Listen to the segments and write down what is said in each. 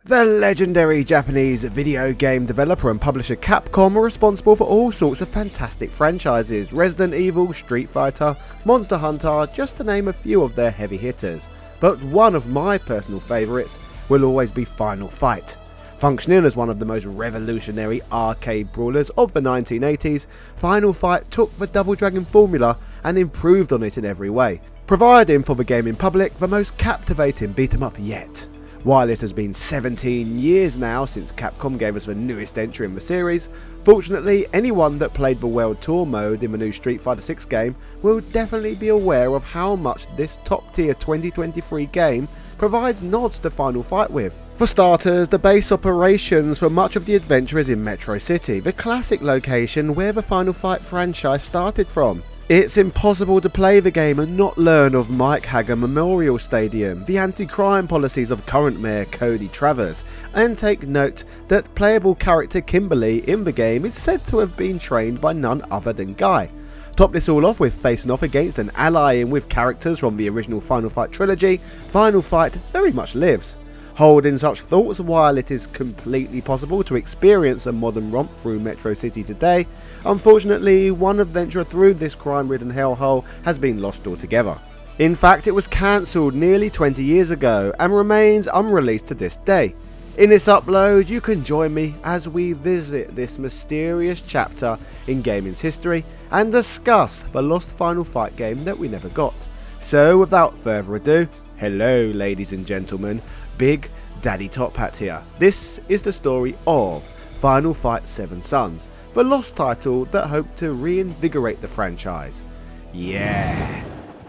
The legendary Japanese video game developer and publisher Capcom are responsible for all sorts of fantastic franchises: Resident Evil, Street Fighter, Monster Hunter, just to name a few of their heavy hitters. But one of my personal favourites will always be Final Fight. Functioning as one of the most revolutionary arcade brawlers of the 1980s, Final Fight took the Double Dragon formula and improved on it in every way, providing for the gaming public the most captivating beat-em-up yet. While it has been 17 years now since Capcom gave us the newest entry in the series, fortunately anyone that played the World Tour mode in the new Street Fighter 6 game will definitely be aware of how much this top tier 2023 game provides nods to Final Fight with. For starters, the base operations for much of the adventure is in Metro City, the classic location where the Final Fight franchise started from. It's impossible to play the game and not learn of Mike Haggar Memorial Stadium, the anti-crime policies of current Mayor Cody Travers, and take note that playable character Kimberly in the game is said to have been trained by none other than Guy. Top this all off with facing off against and allying with characters from the original Final Fight trilogy, Final Fight very much lives. Holding such thoughts, while it is completely possible to experience a modern romp through Metro City today, unfortunately one adventure through this crime-ridden hellhole has been lost altogether. In fact, it was cancelled nearly 20 years ago and remains unreleased to this day. In this upload, you can join me as we visit this mysterious chapter in gaming's history and discuss the lost Final Fight game that we never got. So without further ado, hello ladies and gentlemen, Big Daddy Top Hat here. This is the story of Final Fight 7 Sons, the lost title that hoped to reinvigorate the franchise. Yeah!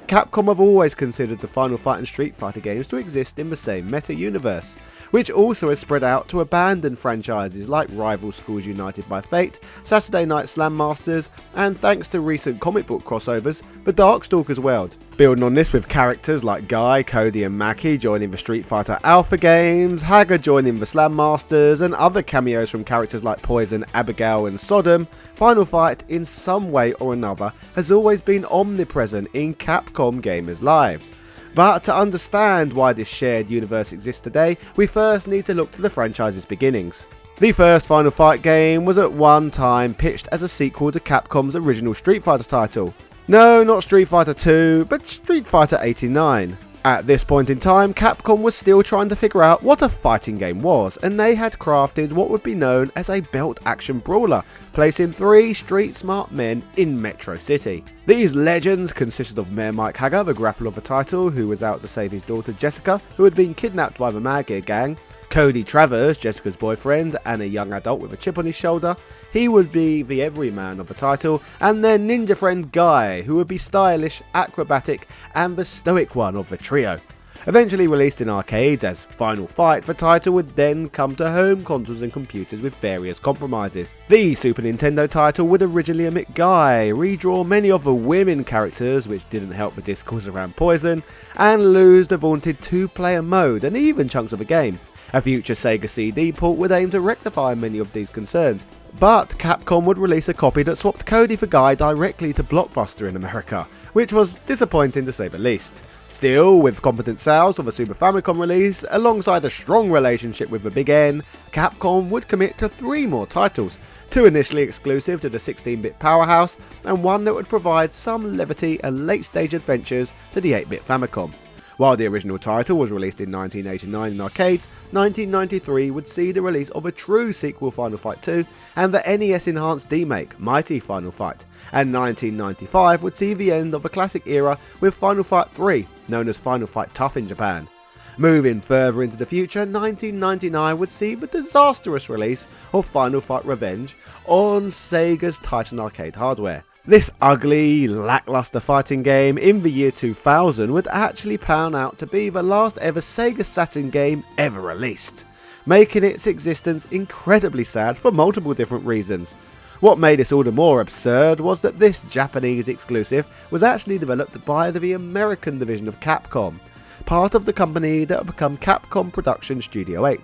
Capcom have always considered the Final Fight and Street Fighter games to exist in the same meta-universe, which also has spread out to abandoned franchises like Rival Schools United by Fate, Saturday Night Slam Masters, and thanks to recent comic book crossovers, the Darkstalkers world. Building on this with characters like Guy, Cody and Maki joining the Street Fighter Alpha games, Haggar joining the Slam Masters, and other cameos from characters like Poison, Abigail and Sodom, Final Fight in some way or another has always been omnipresent in Capcom gamers' lives. But to understand why this shared universe exists today, we first need to look to the franchise's beginnings. The first Final Fight game was at one time pitched as a sequel to Capcom's original Street Fighter title. No, not Street Fighter 2, but Street Fighter 89. At this point in time, Capcom was still trying to figure out what a fighting game was, and they had crafted what would be known as a belt action brawler, placing 3 street-smart men in Metro City. These legends consisted of Mayor Mike Haggar, the grappler of the title, who was out to save his daughter Jessica, who had been kidnapped by the Mad Gear gang, Cody Travers, Jessica's boyfriend and a young adult with a chip on his shoulder, he would be the everyman of the title, and their ninja friend Guy, who would be stylish, acrobatic and the stoic one of the trio. Eventually released in arcades as Final Fight, the title would then come to home consoles and computers with various compromises. The Super Nintendo title would originally omit Guy, redraw many of the women characters, which didn't help the discourse around Poison, and lose the vaunted 2-player mode and even chunks of the game. A future Sega CD port would aim to rectify many of these concerns, but Capcom would release a copy that swapped Cody for Guy directly to Blockbuster in America, which was disappointing to say the least. Still, with competent sales of a Super Famicom release, alongside a strong relationship with the Big N, Capcom would commit to 3 more titles, 2 initially exclusive to the 16-bit powerhouse, and 1 that would provide some levity and late-stage adventures to the 8-bit Famicom. While the original title was released in 1989 in arcades, 1993 would see the release of a true sequel, Final Fight 2, and the NES-enhanced remake, Mighty Final Fight, and 1995 would see the end of the classic era with Final Fight 3, known as Final Fight Tough in Japan. Moving further into the future, 1999 would see the disastrous release of Final Fight Revenge on Sega's Titan arcade hardware. This ugly, lackluster fighting game in the year 2000 would actually pan out to be the last ever Sega Saturn game ever released, making its existence incredibly sad for multiple different reasons. What made this all the more absurd was that this Japanese exclusive was actually developed by the American division of Capcom, part of the company that would become Capcom Production Studio 8.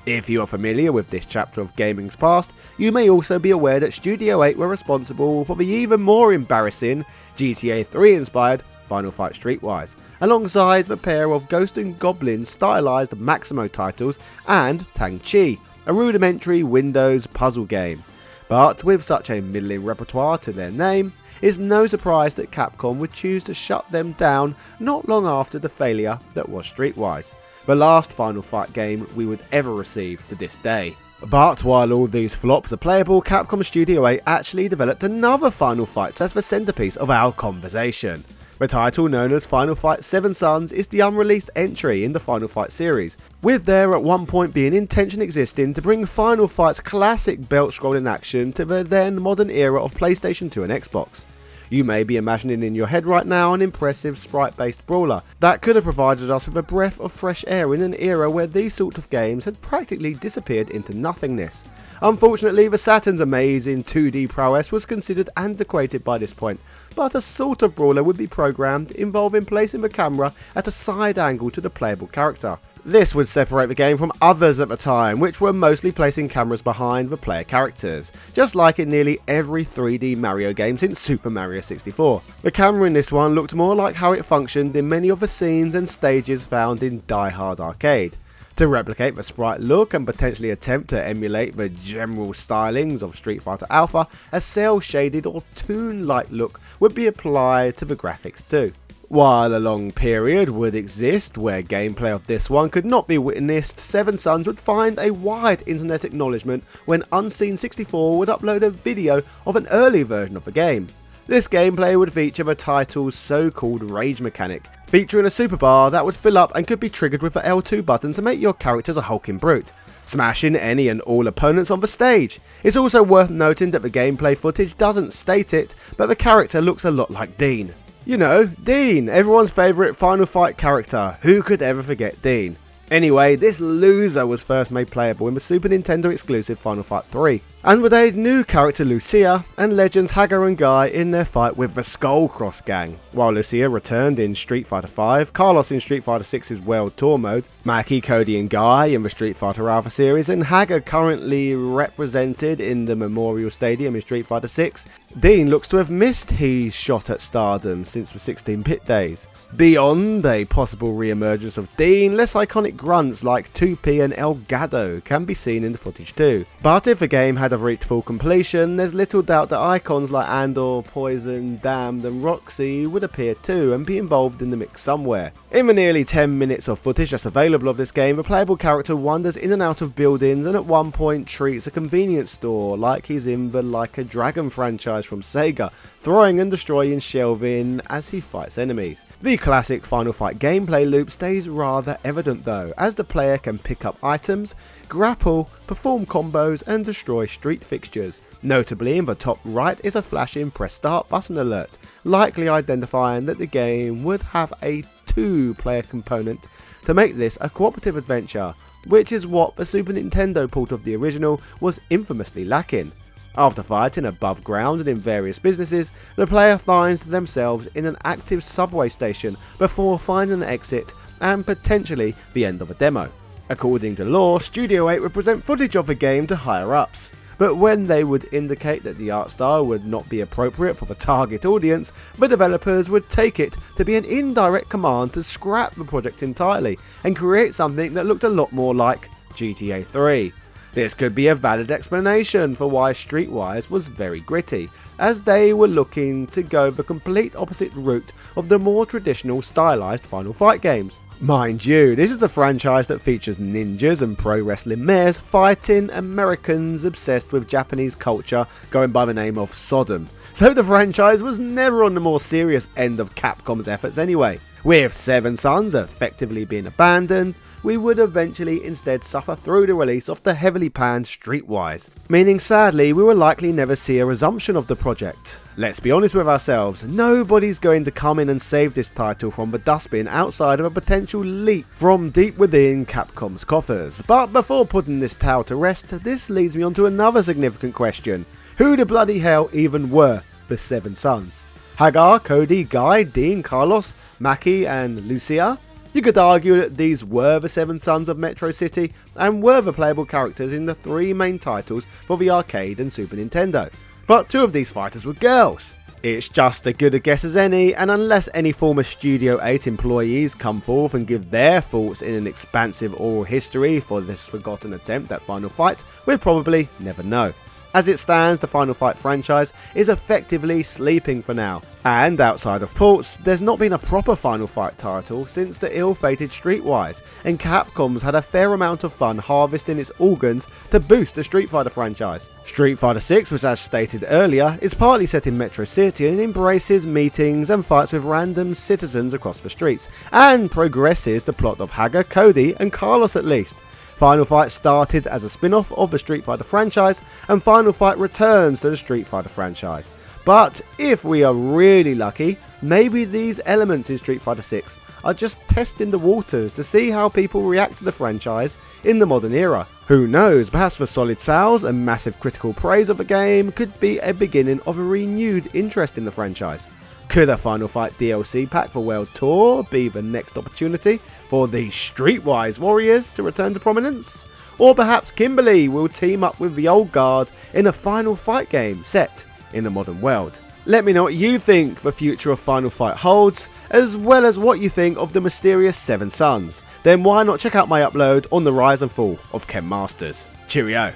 If you are familiar with this chapter of gaming's past, you may also be aware that Studio 8 were responsible for the even more embarrassing GTA 3 inspired Final Fight Streetwise, alongside the pair of Ghost and Goblin stylized Maximo titles and Tang-Chi, a rudimentary Windows puzzle game. But with such a middling repertoire to their name, it's no surprise that Capcom would choose to shut them down not long after the failure that was Streetwise, the last Final Fight game we would ever receive to this day. But while all these flops are playable, Capcom Studio 8 actually developed another Final Fight as the centerpiece of our conversation. The title, known as Final Fight 7 Sons, is the unreleased entry in the Final Fight series, with there at one point being intention existing to bring Final Fight's classic belt-scrolling action to the then modern era of PlayStation 2 and Xbox. You may be imagining in your head right now an impressive sprite-based brawler that could have provided us with a breath of fresh air in an era where these sort of games had practically disappeared into nothingness. Unfortunately, the Saturn's amazing 2D prowess was considered antiquated by this point, but a sort of brawler would be programmed involving placing the camera at a side angle to the playable character. This would separate the game from others at the time, which were mostly placing cameras behind the player characters, just like in nearly every 3D Mario game since Super Mario 64. The camera in this one looked more like how it functioned in many of the scenes and stages found in Die Hard Arcade. To replicate the sprite look and potentially attempt to emulate the general stylings of Street Fighter Alpha, a cel-shaded or toon-like look would be applied to the graphics too. While a long period would exist where gameplay of this one could not be witnessed, Seven Sons would find a wide internet acknowledgement when Unseen64 would upload a video of an early version of the game. This gameplay would feature the title's so-called rage mechanic, featuring a super bar that would fill up and could be triggered with the L2 button to make your characters a hulking brute, smashing any and all opponents on the stage. It's also worth noting that the gameplay footage doesn't state it, but the character looks a lot like Dean. You know, Dean, everyone's favourite Final Fight character. Who could ever forget Dean? Anyway, this loser was first made playable in the Super Nintendo exclusive Final Fight 3, and would aid new character Lucia and legends Haggar and Guy in their fight with the Skullcross gang. While Lucia returned in Street Fighter 5, Carlos in Street Fighter 6's World Tour mode, Maki, Cody and Guy in the Street Fighter Alpha series, and Haggar currently represented in the Memorial Stadium in Street Fighter 6, Dean looks to have missed his shot at stardom since the 16-bit days. Beyond a possible re-emergence of Dean, less iconic grunts like 2P and Elgato can be seen in the footage too. But if the game had have reached full completion, there's little doubt that icons like Andor, Poison, Damned and Roxy would appear too and be involved in the mix somewhere. In the nearly 10 minutes of footage that's available of this game, the playable character wanders in and out of buildings and at one point treats a convenience store like he's in the Like a Dragon franchise from Sega, throwing and destroying shelving as he fights enemies. The classic Final Fight gameplay loop stays rather evident though, as the player can pick up items, grapple, perform combos and destroy street fixtures. Notably, in the top right is a flashing press start button alert, likely identifying that the game would have a 2-player component to make this a cooperative adventure, which is what the Super Nintendo port of the original was infamously lacking. After fighting above ground and in various businesses, the player finds themselves in an active subway station before finding an exit and potentially the end of a demo. According to lore, Studio 8 would present footage of the game to higher-ups, but when they would indicate that the art style would not be appropriate for the target audience, the developers would take it to be an indirect command to scrap the project entirely and create something that looked a lot more like GTA 3. This could be a valid explanation for why Streetwise was very gritty, as they were looking to go the complete opposite route of the more traditional stylized Final Fight games. Mind you, this is a franchise that features ninjas and pro wrestling mares fighting Americans obsessed with Japanese culture going by the name of Sodom. So the franchise was never on the more serious end of Capcom's efforts anyway. With Seven Sons effectively being abandoned, we would eventually instead suffer through the release of the heavily panned Streetwise, meaning sadly we will likely never see a resumption of the project. Let's be honest with ourselves, nobody's going to come in and save this title from the dustbin outside of a potential leak from deep within Capcom's coffers. But before putting this tale to rest, this leads me on to another significant question. Who the bloody hell even were the Seven Sons? Haggar, Cody, Guy, Dean, Carlos, Maki and Lucia? You could argue that these were the Seven Sons of Metro City and were the playable characters in the 3 main titles for the arcade and Super Nintendo. But 2 of these fighters were girls. It's just as good a guess as any, and unless any former Studio 8 employees come forth and give their thoughts in an expansive oral history for this forgotten attempt at Final Fight, we'll probably never know. As it stands, the Final Fight franchise is effectively sleeping for now, and outside of ports, there's not been a proper Final Fight title since the ill-fated Streetwise, and Capcom's had a fair amount of fun harvesting its organs to boost the Street Fighter franchise. Street Fighter 6, which as stated earlier, is partly set in Metro City and embraces meetings and fights with random citizens across the streets, and progresses the plot of Haggar, Cody and Carlos at least. Final Fight started as a spin-off of the Street Fighter franchise, and Final Fight returns to the Street Fighter franchise. But if we are really lucky, maybe these elements in Street Fighter 6 are just testing the waters to see how people react to the franchise in the modern era. Who knows, perhaps the solid sales and massive critical praise of the game could be a beginning of a renewed interest in the franchise. Could a Final Fight DLC pack for World Tour be the next opportunity for the Streetwise Warriors to return to prominence? Or perhaps Kimberly will team up with the old guard in a Final Fight game set in the modern world? Let me know what you think the future of Final Fight holds, as well as what you think of the mysterious Seven Sons. Then why not check out my upload on the rise and fall of Ken Masters. Cheerio!